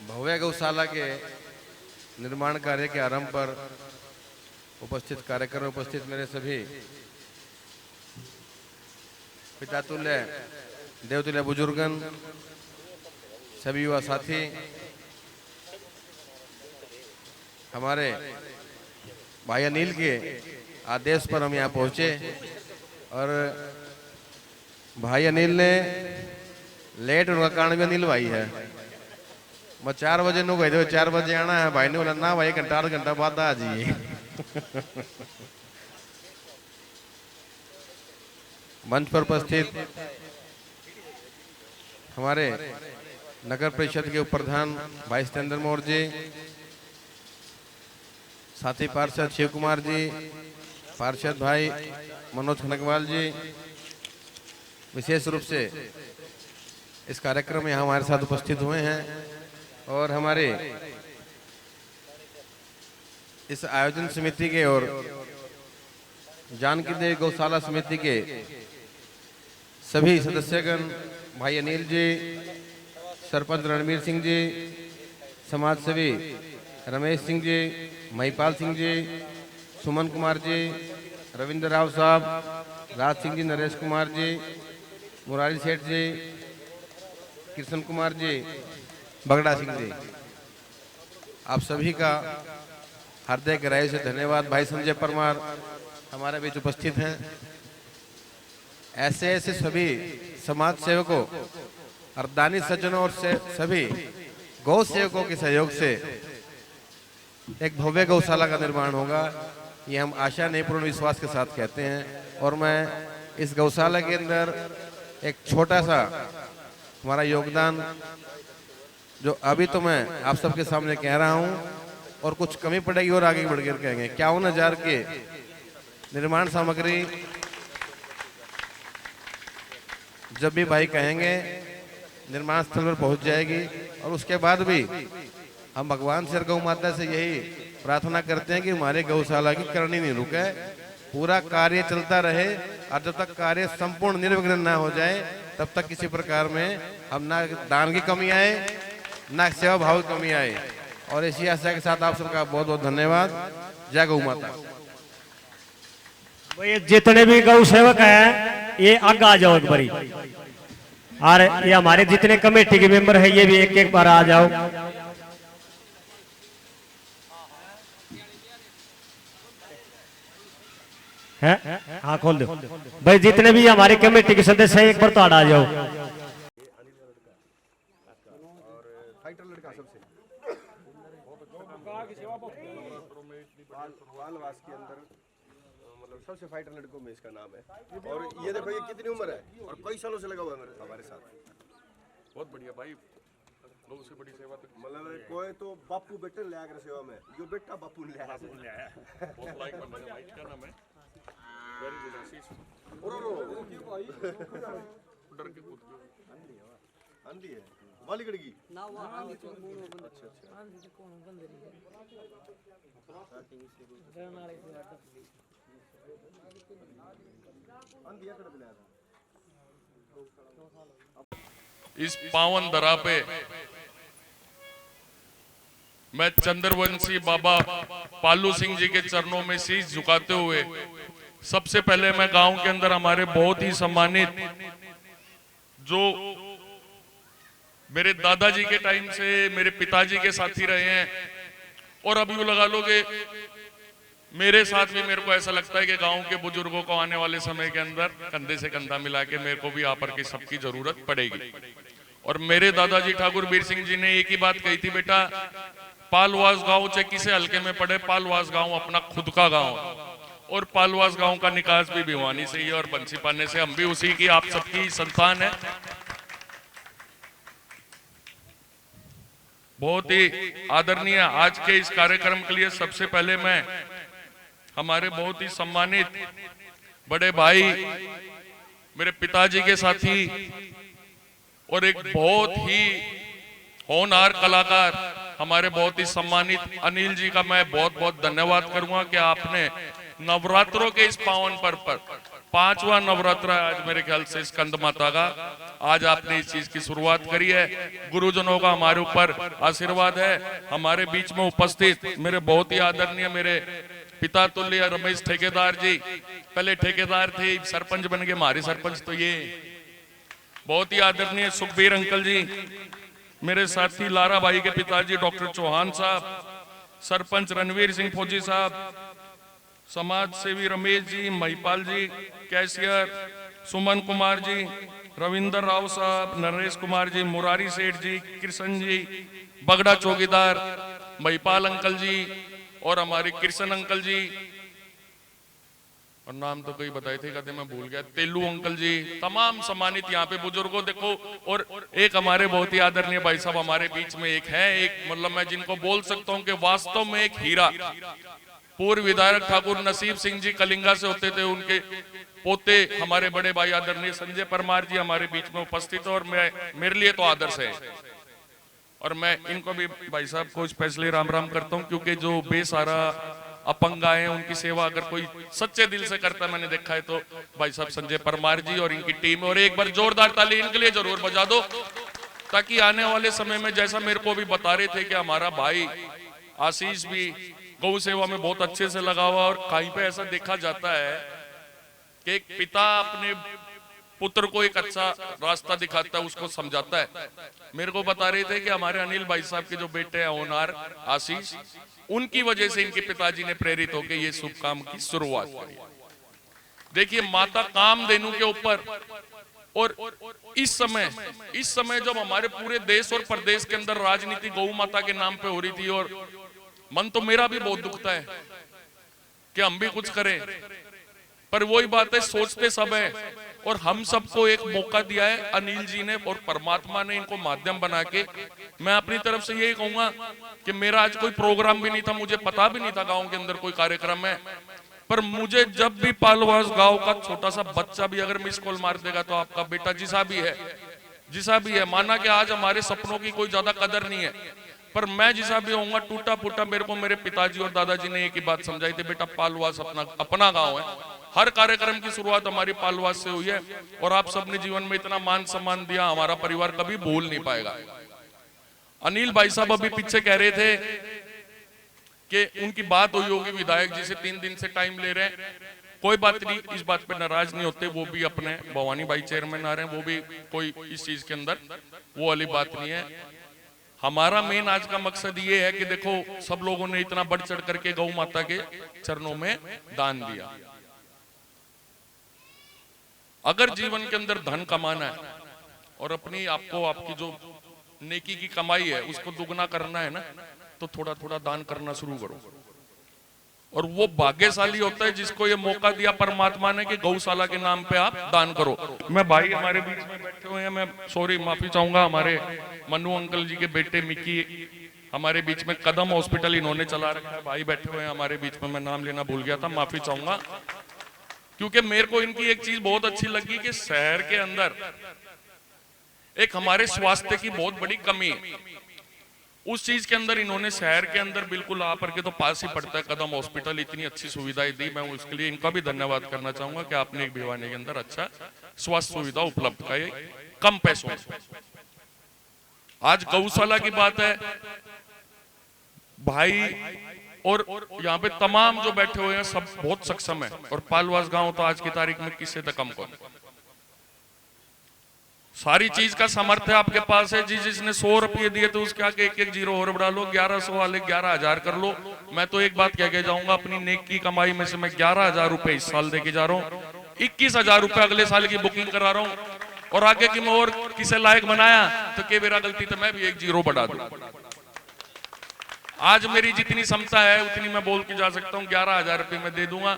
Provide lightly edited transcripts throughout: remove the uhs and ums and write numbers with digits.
भव्य गौशाला के निर्माण कार्य के आरंभ पर उपस्थित कार्यक्रम में उपस्थित मेरे सभी पितातुल्य देवतुल्य बुजुर्गन, सभी युवा साथी, हमारे भाई अनिल के आदेश पर हम यहाँ पहुँचे और भाई अनिल ने लेट होने का कारण भी अनिल भाई है। मैं 4 बजे नु गए थे, 4 बजे आना है, भाई ने बोला ना भाई घंटा आधा घंटा बाद आ जाइए। मंच पर उपस्थित हमारे नगर परिषद के उप प्रधान भाई सत्येंद्र मौर्य जी, साथी पार्षद शिव कुमार जी, पार्षद भाई मनोज खनकवाल जी, विशेष रूप से इस कार्यक्रम में यहाँ हमारे साथ उपस्थित हुए हैं और हमारे इस आयोजन समिति के और जानकी देवी गौशाला समिति के सभी सदस्यगण, भाई अनिल जी, सरपंच रणवीर सिंह जी, समाज सेवी रमेश सिंह जी, महिपाल सिंह जी, सुमन कुमार जी, रविंद्र राव साहब, राज सिंह जी, नरेश कुमार जी, मुरारी सेठ जी, कृष्ण कुमार जी, बगड़ा सिंह जी, आप सभी का हृदय गहराई से धन्यवाद। भाई संजय परमार हमारे बीच उपस्थित हैं। ऐसे ऐसे सभी समाज सेवकों और दानी सज्जनों और सभी गौ सेवकों के सहयोग से एक भव्य गौशाला का निर्माण होगा, ये हम आशा नहीं पूर्ण विश्वास के साथ कहते हैं। और मैं इस गौशाला के अंदर एक छोटा सा हमारा योगदान जो अभी तो मैं आप सबके सामने कह रहा हूं और कुछ कमी पड़ेगी और आगे बढ़ कर कहेंगे। 51,000 के निर्माण सामग्री जब भी भाई कहेंगे निर्माण स्थल पर पहुंच जाएगी और उसके बाद भी हम भगवान से और गौ माता से यही प्रार्थना करते हैं कि हमारे गौशाला की करनी नहीं रुके, पूरा कार्य चलता रहे और जब तक कार्य संपूर्ण निर्विघ्न ना हो जाए तब तक किसी प्रकार में हम ना दान की कमी आए ना सेवा भाव की कमी आए। और इसी आशा के साथ आप सबका बहुत बहुत धन्यवाद। जय गौ माता। ये जितने भी गौ सेवक हैं ये आगे आ जाओ एक बारी, और ये हमारे जितने कमेटी के मेंबर है ये भी एक एक बार आ जाओ। है हाँ खोल दो भाई, जितने भी हमारे कमेटी के सदस्य हैं एक बार तो आ जाओ। बालवास के अंदर मतलब सबसे फाइटर लड़कों में इसका नाम है। और ये देखो ये कितनी उम्र है और कई सालों से लगा हुआ है हमारे साथ। बहुत बढ़िया भाई, लोगों से बड़ी सेवा तो मतलब कोई तो बापू बेटे ले आकर सेवा में, जो बेटा बापू ने ले आया। बहुत लाइक बन गया भाई। क्या नाम है? वेरी गुड आशीष। डर के कूद गए। आंधी है वाली गड़गी ना वो आंधी तो अच्छा आंधी तो कौन बंद रही है आंधी अकड़ दिलाया था। इस पावन धरा पे मैं चंद्रवंशी बाबा पालू सिंह जी के चरणों में शीश झुकाते हुए सबसे पहले मैं गांव के अंदर हमारे बहुत ही सम्मानित जो मेरे दादाजी के टाइम से मेरे पिताजी के साथी रहे हैं और अभी वो लगा लो कि मेरे साथ भी मेरे को ऐसा लगता है कि गांव के बुजुर्गों को आने वाले समय के अंदर कंधे से कंधा मिला के मेरे को भी यहाँ पर की सबकी जरूरत पड़ेगी। और मेरे दादाजी ठाकुर बीर सिंह जी ने एक ही बात कही थी, बेटा पालवास गांव चाहे किसे हल्के में पड़े, पालवास गांव अपना खुद का गांव और पालवास गांव का निकास भी भिवानी से ही और बंसी पाने से, हम भी उसी की आप सबकी संतान है। बहुत ही आदरणीय आज के इस कार्यक्रम के लिए सबसे पहले मैं हमारे बहुत ही सम्मानित बड़े भाई मेरे पिताजी के साथी और एक बहुत ही होनहार कलाकार हमारे बहुत ही सम्मानित अनिल जी का मैं बहुत बहुत धन्यवाद करूंगा कि आपने नवरात्रों के इस पावन पर्व पर 5वां नवरात्र है आज मेरे ख्याल से स्कंद माता का। आज आपने इस चीज की शुरुआत करी है। गुरुजनों का हमारे ऊपर आशीर्वाद है। हमारे बीच में उपस्थित मेरे बहुत ही आदरणीय मेरे पिता तुल्य रमेश ठेकेदार जी, पहले ठेकेदार थे, सरपंच बन गए हमारे सरपंच। तो ये बहुत ही आदरणीय सुखबीर अंकल जी, मेरे साथी लारा भाई के पिताजी डॉक्टर चौहान साहब, सरपंच रणवीर सिंह फौजी साहब, समाज सेवी रमेश जी, महिपाल जी, कैशियर सुमन कुमार जी, रविंदर राव साहब, नरेश कुमार जी, मुरारी सेठ जी, कृष्ण जी, बगड़ा चौकीदार, महिपाल अंकल जी और हमारे कृष्ण अंकल जी, और नाम तो कई बताए थे, कहते मैं भूल गया, तेलू अंकल जी, तमाम सम्मानित यहाँ पे बुजुर्गों देखो। और एक हमारे बहुत ही आदरणीय भाई साहब हमारे बीच में एक है, एक मतलब मैं जिनको बोल सकता हूँ कि वास्तव में एक हीरा, पूर्व विधायक ठाकुर नसीब सिंह जी कलिंगा से होते थे, उनके पोते हमारे बड़े भाई आदरणीय संजय परमार जी हमारे बीच में उपस्थित है। और मैं मेरे लिए तो आदर्श है, और मैं इनको भी भाई साहब को स्पेशली राम राम करता हूँ, क्योंकि जो बेसहारा अपंग आए हैं उनकी सेवा अगर कोई सच्चे दिल से करता है, मैंने देखा है, तो भाई साहब संजय परमार जी और इनकी टीम। और एक बार जोरदार ताली इनके लिए जरूर बजा दो, ताकि आने वाले समय में जैसा मेरे को भी बता रहे थे कि हमारा भाई आशीष भी गौ सेवा में बहुत अच्छे से लगा हुआ। और कहीं पे ऐसा देखा जाता है कि एक पिता अपने पुत्र को एक अच्छा रास्ता दिखाता है, उसको समझाता है। मेरे को बता रहे थे कि हमारे अनिल भाई साहब के जो बेटे हैं ओनार आशीष, उनकी वजह से इनके पिताजी ने प्रेरित होकर ये शुभ काम की शुरुआत करी। देखिए माता कामधेनु के ऊपर, और इस समय जब हमारे पूरे देश और प्रदेश के अंदर राजनीति गौ माता के नाम पे हो रही थी, और मन तो मेरा भी बहुत दुखता है कि हम भी कुछ करें, पर वही बात है, सोचते सब है। और हम सबको एक मौका दिया है अनिल जी ने और परमात्मा ने, इनको माध्यम बना के। मैं अपनी तरफ से यही कहूंगा कि मेरा आज कोई प्रोग्राम भी नहीं था, मुझे पता भी नहीं था गांव के अंदर कोई कार्यक्रम है, पर मुझे जब भी पालवास गांव का छोटा सा बच्चा भी अगर मिस कॉल मार देगा तो आपका बेटा जिसा भी है, माना कि आज हमारे सपनों की कोई ज्यादा कदर नहीं है, पर मैं जिसा भी होऊंगा टूटा फूटा, मेरे को मेरे पिताजी और दादाजी ने एक ही बात समझाई थी, बेटा पालवास अपना गांव है। हर कार्यक्रम की शुरुआत हमारी पालवास से हुई है, और आप सबने जीवन में इतना मान सम्मान दिया, हमारा परिवार कभी भूल नहीं पाएगा। अनिल भाई साहब अभी पीछे कह रहे थे कि उनकी बात हुई होगी विधायक जी से, 3 दिन से टाइम ले रहे हैं। कोई बात नहीं, इस बात पे नाराज नहीं होते, वो भी अपने भवानी भाई चेयरमैन आ रहे हैं, वो भी कोई इस चीज के अंदर वो वाली बात नहीं है। हमारा मेन आज का मकसद ये है कि देखो सब लोगों ने इतना बढ़ चढ़ करके गौ माता के चरणों में दान दिया। अगर जीवन के अंदर धन कमाना है और अपनी आपकी जो नेकी की कमाई है उसको दुगना करना है ना, तो थोड़ा थोड़ा दान करना शुरू करो। और वो भाग्यशाली होता है जिसको ये मौका दिया परमात्मा ने कि गौशाला के नाम पे आप दान करो। मैं भाई हमारे बीच में बैठे हुए हैं, मैं सॉरी माफी चाहूंगा, हमारे मनु अंकल जी के बेटे मिक्की हमारे बीच में, कदम हॉस्पिटल इन्होंने चला रखा है, भाई बैठे हुए हैं हमारे बीच में, मैं नाम लेना भूल गया था, माफी चाहूंगा। क्योंकि मेरे को इनकी एक चीज बहुत अच्छी लगी कि शहर के अंदर एक हमारे स्वास्थ्य की बहुत बड़ी कमी है, उस चीज के अंदर इन्होंने शहर के अंदर बिल्कुल आ करके, तो पास ही पड़ता है कदम हॉस्पिटल, इतनी अच्छी सुविधाएं दी। मैं उसके लिए इनका भी धन्यवाद करना चाहूंगा कि आपने एक भिवानी के अंदर अच्छा स्वास्थ्य सुविधा उपलब्ध कराई कम पैसों में। आज गौशाला की बात है भाई, और यहाँ पे तमाम जो बैठे हुए हैं सब बहुत सक्षम है, और पालवास गांव तो आज की तारीख में किससे तक कम कौन, सारी चीज का सामर्थ्य आपके पास है। जिसने 100 रुपये दिए तो उसके आगे एक जीरो और बढ़ा लो, 1100 वाले 11,000 कर लो। मैं तो एक बात कह के जाऊंगा, अपनी नेक की कमाई में से मैं 11,000 रुपए इस साल देके जा रहा हूँ, 21,000 रुपए अगले साल की बुकिंग करा रहा हूँ, और आगे की मैं और किसे लायक बनाया तो के मेरा गलती तो मैं भी एक जीरो बढ़ा दूं। आज मेरी जितनी क्षमता है उतनी मैं बोल के जा सकता हूँ, 11,000 रुपए मैं दे दूंगा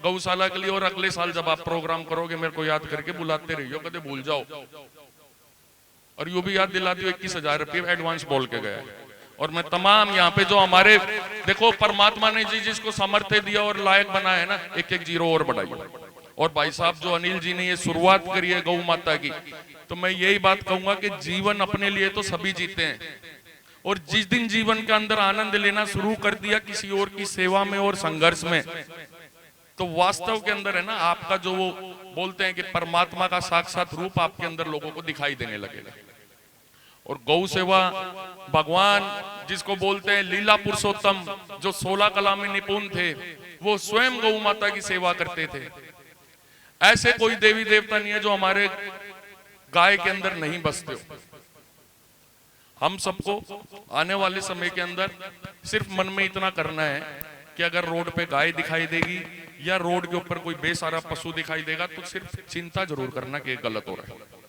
गौशाला के लिए। और अगले साल जब आप प्रोग्राम करोगे मेरे को याद करके बुलाते रहियो, कदे भूल जाओ। और यू भी याद दिला दियो 21,000 रुपये एडवांस बोल के गया। और मैं तमाम यहाँ पे जो हमारे देखो परमात्मा ने जिसको सामर्थ्य दिया और लायक बनाया है ना, एक जीरो और बढ़ाइए। और भाई साहब जो अनिल जी ने ये शुरुआत करी है गौ माता की, तो मैं यही बात कहूंगा कि जीवन अपने लिए तो सभी जीते हैं, और जिस दिन जीवन के अंदर आनंद लेना शुरू कर दिया किसी और की सेवा में और संघर्ष में, तो वास्तव के अंदर है ना आपका जो वो बोलते हैं कि परमात्मा का साक्षात रूप आपके अंदर लोगों को दिखाई देने लगेगा। और गौ सेवा भगवान जिसको बोलते हैं लीला पुरुषोत्तम, जो 16 कला में निपुण थे, वो स्वयं गौ माता की सेवा करते थे। ऐसे कोई देवी देवता नहीं है जो हमारे गाय के अंदर नहीं बसते हो। हम सबको आने वाले समय के अंदर सिर्फ मन में इतना करना है कि अगर रोड पे गाय दिखाई देगी या रोड के ऊपर कोई बेसहारा पशु दिखाई देगा तो सिर्फ चिंता जरूर करना कि गलत हो रहा है।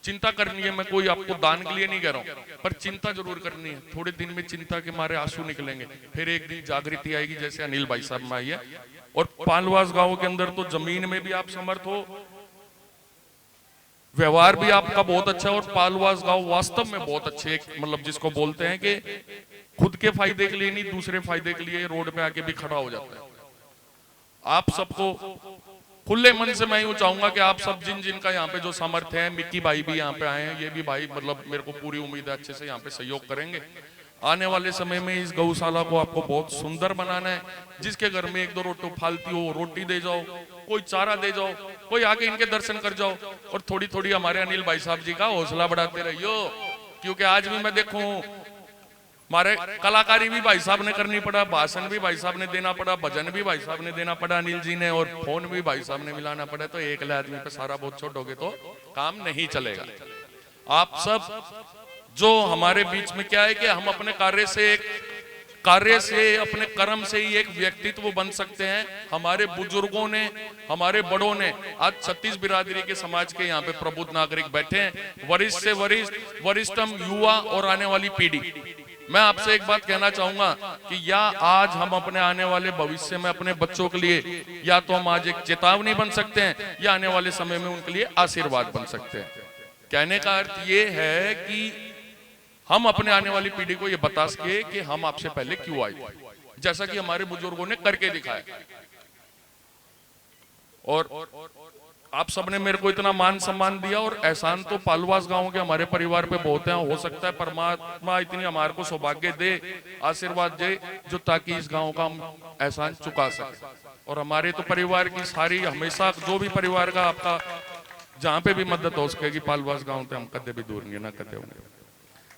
चिंता करनी है, मैं कोई आपको दान के लिए नहीं कह रहा हूं, पर चिंता जरूर करनी है। थोड़े दिन में चिंता के मारे आंसू निकलेंगे, फिर एक दिन जागृति आएगी, जैसे अनिल भाई साहब में आई है। और पालवास गांव के अंदर तो जमीन में भी आप समर्थ हो, व्यवहार भी आपका बहुत अच्छा है, और पालवास गांव वास्तव में बहुत अच्छे, मतलब जिसको बोलते हैं कि खुद के फायदे के लिए नहीं, दूसरे फायदे के लिए रोड पे आके भी खड़ा हो जाता है। आप सबको खुले मन से मैं यूं चाहूंगा कि आप सब जिन जिनका यहाँ पे जो सामर्थ्य है, मिक्की भाई भी यहाँ पे आए हैं, ये भी भाई मतलब मेरे को पूरी उम्मीद है अच्छे से यहाँ पे सहयोग करेंगे। आने वाले समय में इस गौशाला को आपको बहुत सुंदर बनाना है। जिसके घर में 1-2 रोटी फालती हो, रोटी दे जाओ, कोई चारा दे जाओ, कोई आके इनके दर्शन कर जाओ, और थोड़ी थोड़ी हमारे अनिल भाई साहब जी का हौसला बढ़ाते रहियो। क्योंकि आज भी मैं देखूं हमारे कलाकारी भी भाई साहब ने करनी पड़ा, भाषण भी भाई साहब ने देना पड़ा, भजन भी भाई साहब ने देना पड़ा अनिल जी ने, और फोन भी भाई साहब ने मिलाना पड़ा। तो एक आदमी पे सारा बहुत छोड़ोगे तो काम नहीं चलेगा। आप सब जो हमारे बीच में क्या है कि हम अपने कार्य से अपने कर्म से ही एक व्यक्तित्व बन सकते हैं। हमारे बुजुर्गों ने, हमारे बड़ों ने, आज 36 बिरादरी के समाज के यहाँ पे प्रबुद्ध नागरिक बैठे हैं, वरिष्ठ से वरिष्ठ, वरिष्ठतम, युवा और आने वाली पीढ़ी। मैं आपसे एक बात कहना चाहूंगा कि या आज हम अपने आने वाले भविष्य में अपने बच्चों के लिए या तो हम आज एक चेतावनी बन सकते हैं, या आने वाले समय में उनके लिए आशीर्वाद बन सकते हैं। कहने का अर्थ ये है कि हम अपने आने वाली पीढ़ी को ये बता सके कि हम आपसे पहले क्यों आए, जैसा कि हमारे बुजुर्गों ने करके दिखाया। और आप सबने मेरे को इतना मान सम्मान दिया, और एहसान तो पालवास गांव के हमारे परिवार पे बहुत है। हो सकता है परमात्मा इतनी हमारे को सौभाग्य दे, आशीर्वाद दे, जो ताकि इस गांव का हम एहसान चुका सके। और हमारे तो परिवार की सारी, हमेशा जो भी परिवार का आपका जहां पे भी मदद हो सकेगी पालवास गांव से हम कदे भी दूर नहीं ना कदे होंगे।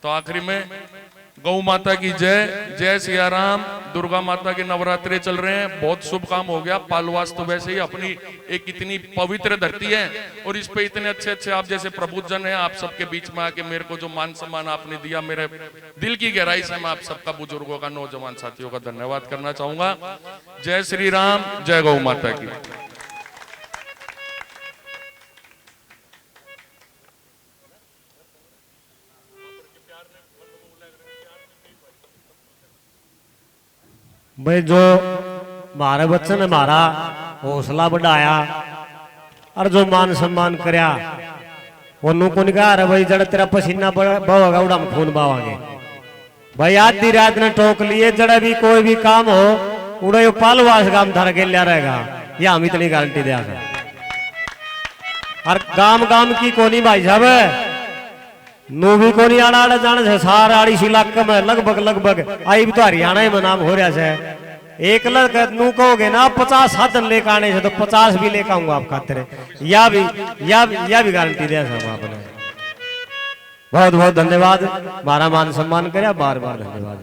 तो आखिरी में गौ माता की जय, जय सिया राम। दुर्गा माता के नवरात्रे चल रहे हैं, बहुत शुभ काम हो गया। पालवास तो वैसे ही अपनी एक इतनी पवित्र धरती है, और इस पे इतने अच्छे अच्छे आप जैसे प्रबुद्धजन हैं, आप सबके बीच में आके मेरे को जो मान सम्मान आपने दिया, मेरे दिल की गहराई से मैं आप सबका, बुजुर्गों का, नौजवान साथियों का धन्यवाद करना चाहूंगा। जय श्री राम, जय गौ माता की। भाई जो हमारे बच्चे ने हमारा हौसला बढ़ाया और जो मान सम्मान करया, वो को निकाह रहा भाई, जड़ तेरा पसीना बहोगा उड़ा हम खून बहावांगे। भाई आधी रात ने टोक लिए, जड़ा भी कोई भी काम हो उड़े पालवास गांव धर के लिया रहेगा, या हम इतनी गारंटी दिया। और गांव की कोनी भाई साहब नो भी कोनी आड़ा आड़ा जाने से सारा आड़ी इलाके में लगभग आई भी तो हरियाणा में नाम हो रहा है। एक लड़का नू कहोगे ना 50 साधन लेकर आने से तो 50 भी लेकर आऊंगा आप खातिर, या भी गारंटी दिया सब आपने। बहुत बहुत धन्यवाद, हमारा मान सम्मान करे, बार बार धन्यवाद।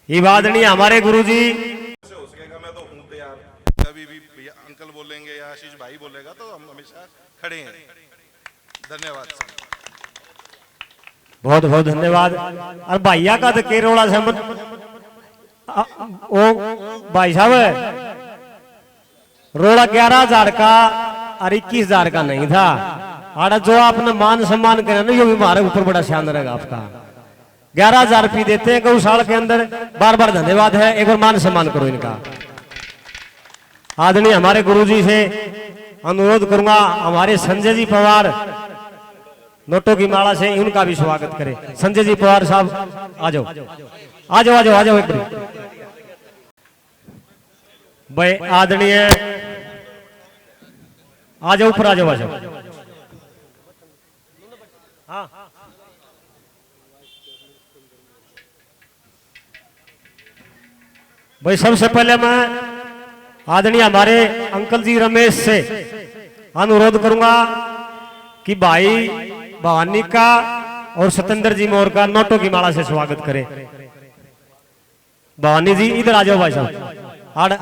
ये बात नहीं हमारे गुरु जी हो सकेगा, मैं तो हूं तैयार। कभी भी भैया अंकल बोलेंगे या आशीष भाई बोलेगा तो हम हमेशा खड़े हैं। धन्यवाद सर। बहुत बहुत धन्यवाद। और भैया का तो केरोड़ा से ओ भाई साहब रोड़ा 11,000 का और 21,000 का नहीं था। और जो आपने मान सम्मान करा ना, ये भी हमारे ऊपर बड़ा शान रहेगा आपका। 11,000 रुपये देते हैं गौशाला के अंदर, बार बार धन्यवाद है। एक बार मान सम्मान करो इनका। आदरणीय हमारे गुरुजी से अनुरोध करूंगा, हमारे संजय जी पवार नोटों की माला से उनका भी स्वागत करें। संजय जी पवार साहब आ जाओ, आ जाओ, आ जाओ, आ जाओ। एक भाई आदरणीय आ जाओ, ऊपर आ जाओ, आ जाओ। हाँ भाई सबसे पहले मैं आदरणीय हमारे अंकल जी रमेश से अनुरोध करूंगा कि भाई भवानी का और सतेंद्र जी मोर का नोटों की माला से स्वागत करें। भवानी जी इधर आ जाओ भाई साहब।